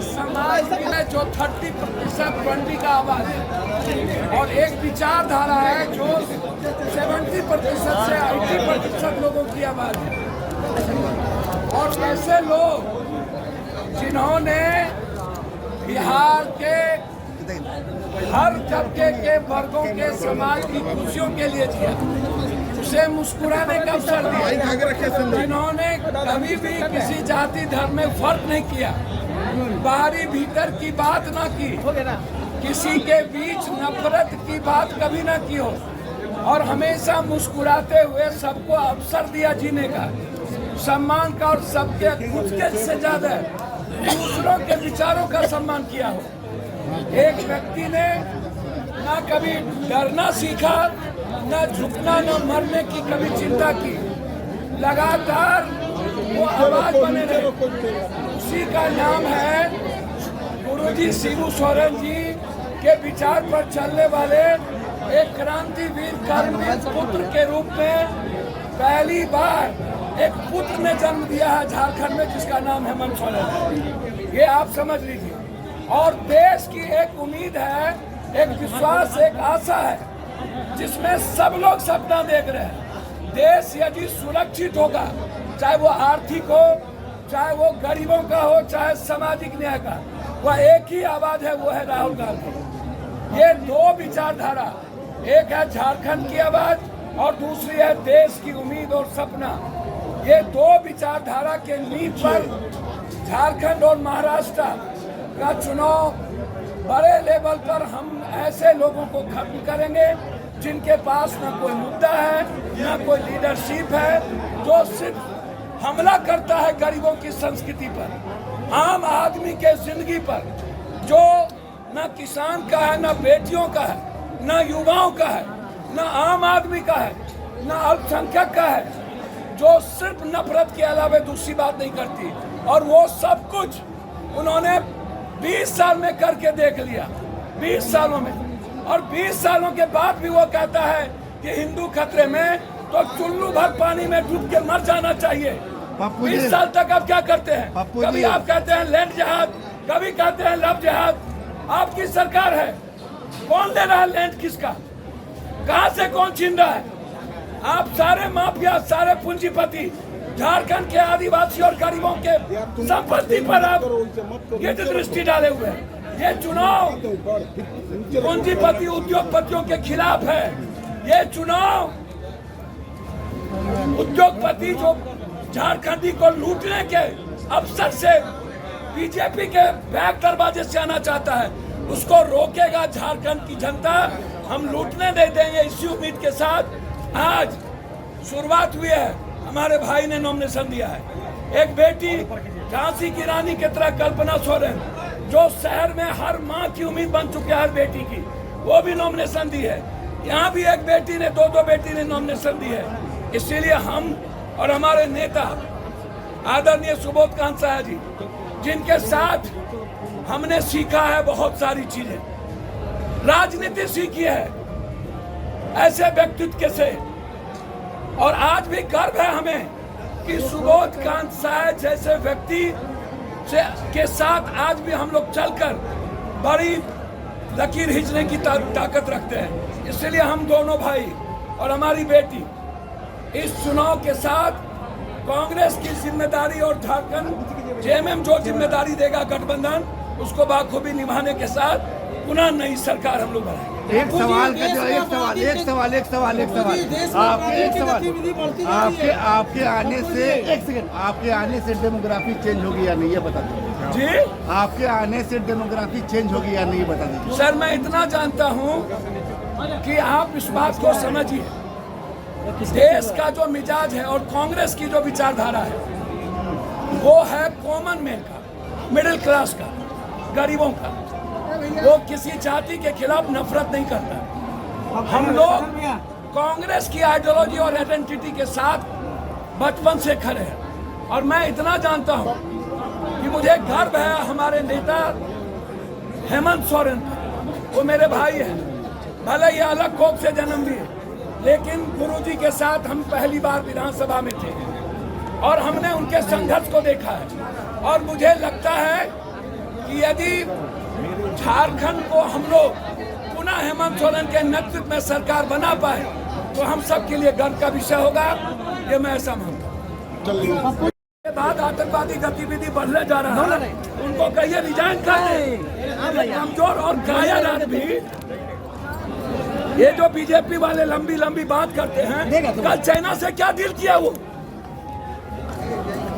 समाज में जो 30% पंडी का आवाज है और एक विचारधारा है जो 70% से 80% लोगों की आवाज है। और ऐसे लोग जिन्होंने बिहार के हर तबके के वर्गों के समाज की खुशियों के लिए जिया, उसे मुस्कुराने का अवसर दिया, जिन्होंने कभी भी किसी जाति धर्म में फर्क नहीं किया, बाहरी भीतर की बात ना की, किसी के बीच नफरत की बात कभी ना की हो और हमेशा मुस्कुराते हुए सबको अवसर दिया जीने का, सम्मान का और सबके खुद के से ज्यादा दूसरों के विचारों का सम्मान किया हो। एक व्यक्ति ने ना कभी डरना सीखा, न झुकना, न मरने की कभी चिंता की, लगातार वो आवाज बने रहे। उसी का नाम है गुरुजी शिबू सोरेन जी के विचार पर चलने वाले एक क्रांतिवीर कर्मवीर पुत्र के रूप में पहली बार एक पुत्र ने जन्म दिया है झारखंड में, जिसका नाम हेमंत सोरेन है। ये आप समझ लीजिए। और देश की एक उम्मीद है, एक विश्वास, एक आशा है जिसमें सब लोग सपना देख रहे हैं। देश यदि सुरक्षित होगा, चाहे वो आर्थिक हो, चाहे वो गरीबों का हो, चाहे सामाजिक न्याय का, वह एक ही आवाज है, वो है राहुल गांधी। ये दो विचारधारा, एक है झारखंड की आवाज और दूसरी है देश की उम्मीद और सपना। ये दो विचारधारा के नींव पर झारखंड और महाराष्ट्र का चुनाव बड़े लेवल पर हम ऐसे लोगों को खत्म करेंगे जिनके पास न कोई मुद्दा है, न कोई लीडरशिप है, जो सिर्फ हमला करता है गरीबों की संस्कृति पर, आम आदमी के जिंदगी पर, जो न किसान का है, न बेटियों का है, न युवाओं का है, न आम आदमी का है, न अल्पसंख्यक का है, जो सिर्फ नफरत के अलावा दूसरी बात नहीं करती। और वो सब कुछ उन्होंने 20 साल में करके देख लिया, 20 सालों में। और 20 सालों के बाद भी वो कहता है कि हिंदू खतरे में, तो चुल्लू भर पानी में डूब के मर जाना चाहिए। 20 साल तक आप क्या करते हैं? कभी आप कहते हैं लैंड जिहाद, कभी कहते हैं लव जिहाद। आपकी सरकार है, कौन ले रहा है लैंड किसका? कहां से कौन छीन रहा है? आप सारे माफिया, सारे पूंजीपति झारखंड के आदिवासी और गरीबों के संपत्ति पर आप गिद्ध दृष्टि डाले हुए हैं। ये चुनाव पूंजीपति उद्योगपतियों के खिलाफ है। ये चुनाव उद्योगपति जो झारखंडी को लूटने के अवसर से बीजेपी के बैक दरवाजे से आना चाहता है, उसको रोकेगा झारखंड की जनता। हम लूटने नहीं देंगे। इसी उम्मीद के साथ आज शुरुआत हुई है। हमारे भाई ने नॉमिनेशन दिया है। एक बेटी झांसी की रानी की तरह कल्पना सोरेन, जो शहर में हर माँ की उम्मीद बन चुकी है हर बेटी की, वो भी नॉमिनेशन दी है। यहाँ भी एक बेटी ने, दो बेटी ने नॉमिनेशन दी है। इसीलिए हम और हमारे नेता आदरणीय सुबोध कांत साहब जी, जिनके साथ हमने सीखा है बहुत सारी चीजें, राजनीति सीखी है ऐसे व्यक्तित्व से। और आज भी गर्व है हमें कि सुबोध कांत साहब जैसे व्यक्ति के साथ आज भी हम लोग चलकर बड़ी लकीर खींचने की ताकत रखते हैं। इसलिए हम दोनों भाई और हमारी बेटी इस चुनाव के साथ कांग्रेस की जिम्मेदारी और झारखंड जेएमएम जो जिम्मेदारी देगा गठबंधन, उसको बाखूबी निभाने के साथ पुनः नई सरकार हम लोग बनाएंगे। एक सवाल आपके आने से, एक सेकंड, आपके आने से डेमोग्राफी चेंज होगी या नहीं, ये बता दीजिए जी। आपके आने से डेमोग्राफी चेंज होगी या नहीं, बता दीजिए। सर, मैं इतना जानता हूँ कि आप इस बात को समझिए, देश का जो मिजाज है और कांग्रेस की जो विचारधारा है, वो है कॉमन मैन का, मिडिल क्लास का, गरीबों का। वो किसी जाति के खिलाफ नफरत नहीं करता। हम लोग कांग्रेस की आइडियोलॉजी और आइडेंटिटी के साथ बचपन से खड़े हैं। और मैं इतना जानता हूं कि मुझे गर्व है हमारे नेता हेमंत सोरेन पर। वो मेरे भाई हैं, भले ही अलग कोख से जन्म लिए, लेकिन गुरुजी के साथ हम पहली बार विधानसभा में थे। और हमने उनके संघर्ष को देखा है। और मुझे लगता है कि यदि झारखंड को हम लोग पुनः हेमंत सोरेन के नेतृत्व में सरकार बना पाए तो हम सब के लिए गर्व का विषय होगा, ये मैं ऐसा मानता हूँ। के बाद आतंकवादी गतिविधि बढ़ने जा रहा है, उनको कहिए रिजाइन कर दे। कमजोर और कायर आदमी, ये जो बीजेपी वाले लंबी लंबी बात करते हैं, कल चाइना से क्या डील किया वो?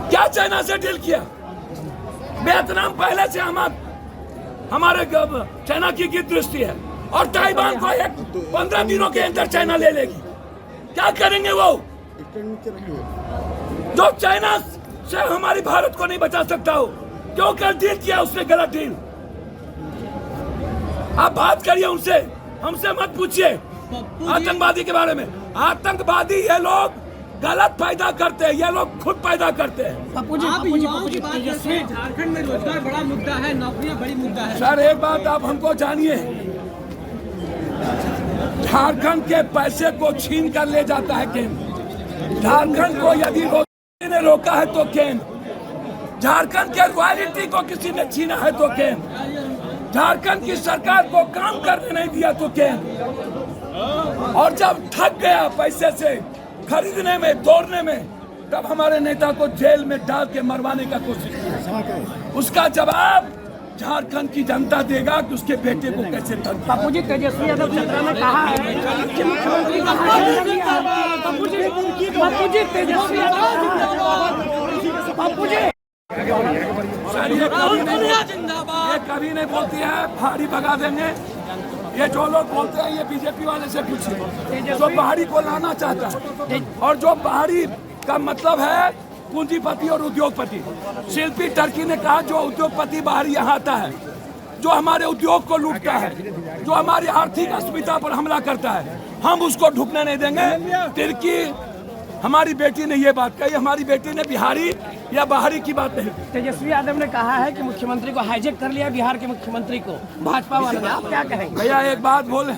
क्या चाइना से डील किया? वियतनाम पहले से हमारे चाइना की दृष्टि है और ताइवान को 15 दिनों के अंदर चाइना ले लेगी। क्या करेंगे वो? जो चाइना से हमारी भारत को नहीं बचा सकता हो, क्यों कर डील किया उसने गलत डील? आप बात करिए उनसे, हमसे मत पूछिए आतंकवादी के बारे में। आतंकवादी ये लोग गलत पैदा करते हैं, ये लोग खुद पैदा करते हैं। झारखंड में रोजगार बड़ा मुद्दा है, नौकरियां बड़ी मुद्दा है। सर एक बात आप हमको जानिए, झारखंड के पैसे को छीन कर ले जाता है केंद्र। झारखंड को यदि ने रोका है तो केंद्र, झारखंड के रॉयल्टी को किसी ने छीना है तो केंद्र, झारखंड की सरकार को काम करने नहीं दिया तो केंद्र। और जब ठग गया पैसे से खरीदने में, तोड़ने में, तब हमारे नेता को जेल में डाल के मरवाने का कोशिश किया। उसका जवाब झारखंड की जनता देगा कि उसके बेटे को कैसे ठग। बापू जी, तेजस्वी यादव चतरा में कहा है कि मुख्यमंत्री का बापू जी तेजस्वी बापू जी सर ये कभी नहीं बोलती है पहाड़ी भगा देंगे। ये जो लोग बोलते हैं ये बीजेपी वाले से पूछिए, जो पहाड़ी को लाना चाहता है। और जो पहाड़ी का मतलब है पूंजीपति और उद्योगपति। शिल्पी टर्की ने कहा जो उद्योगपति बाहर यहाँ आता है, जो हमारे उद्योग को लूटता है, जो हमारी आर्थिक अस्मिता पर हमला करता है, हम उसको ढुकने नहीं देंगे। तिर्की हमारी बेटी ने ये बात कही, हमारी बेटी ने बिहारी या बाहरी की बात नहीं। तेजस्वी यादव ने कहा है कि मुख्यमंत्री को हाईजैक कर लिया, बिहार के मुख्यमंत्री को भाजपा वाले। आप क्या कहेंगे? भैया एक बात बोले,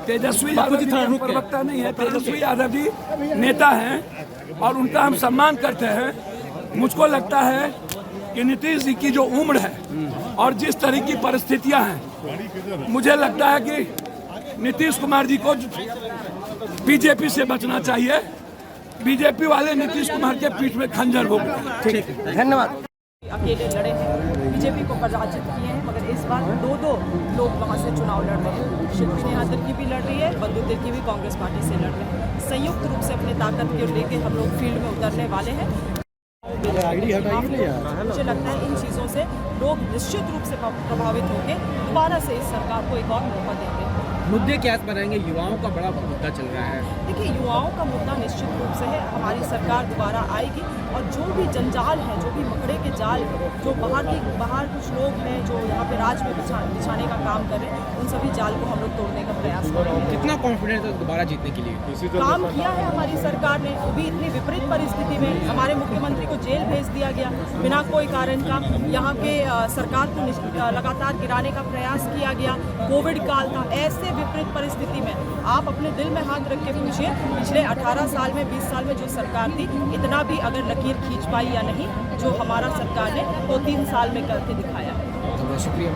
तेजस्वी यादव जी प्रवक्ता नहीं है, तेजस्वी यादव जी नेता हैं और उनका हम सम्मान करते हैं। मुझको लगता है कि नीतीश जी की जो उम्र है और जिस तरह की परिस्थितियां हैं, मुझे लगता है कि नीतीश कुमार जी को बीजेपी से बचना चाहिए। बीजेपी वाले नीतीश कुमार के पीठ में खंजर हो गए। ठीक है, धन्यवाद। अकेले लड़े हैं, बीजेपी को पराजित किए हैं, मगर इस बार दो लोग वहाँ से चुनाव लड़ रहे हैं। शिल्पी नेहा तिर्की भी लड़ रही है, बंधु तिर्की भी कांग्रेस पार्टी से लड़ रहे हैं। संयुक्त रूप से अपने ताकत को लेके हम लोग फील्ड में उतरने वाले हैं। मुझे लगता है इन चीज़ों से लोग निश्चित रूप से प्रभावित होंगे, दोबारा से इस सरकार को एक और मौका देंगे। मुद्दे क्या बनाएंगे? युवाओं का बड़ा मुद्दा चल रहा है। देखिए, युवाओं का मुद्दा निश्चित रूप से है, हमारी सरकार दोबारा आएगी और जो भी जंजाल है, जो भी मकड़े के जाल, जो बाहर कुछ लोग हैं जो यहाँ पे राज में बिछाने का काम कर रहे हैं, उन सभी जाल को हम लोग तोड़ने का प्रयास करेंगे। कितना कॉन्फिडेंस है दोबारा जीतने के लिए? काम किया है हमारी सरकार ने। अभी इतनी विपरीत परिस्थिति में हमारे मुख्यमंत्री को जेल भेज दिया गया बिना कोई कारण का। यहाँ के सरकार को लगातार गिराने का प्रयास किया गया। कोविड काल था। ऐसे विपरीत परिस्थिति में आप अपने दिल में हाथ रख के पूछिए, पिछले 18 साल में, 20 साल में जो सरकार थी, इतना भी अगर लकीर खींच पाई या नहीं, जो हमारा सरकार ने 2-3 साल में करके दिखाया। शुक्रिया।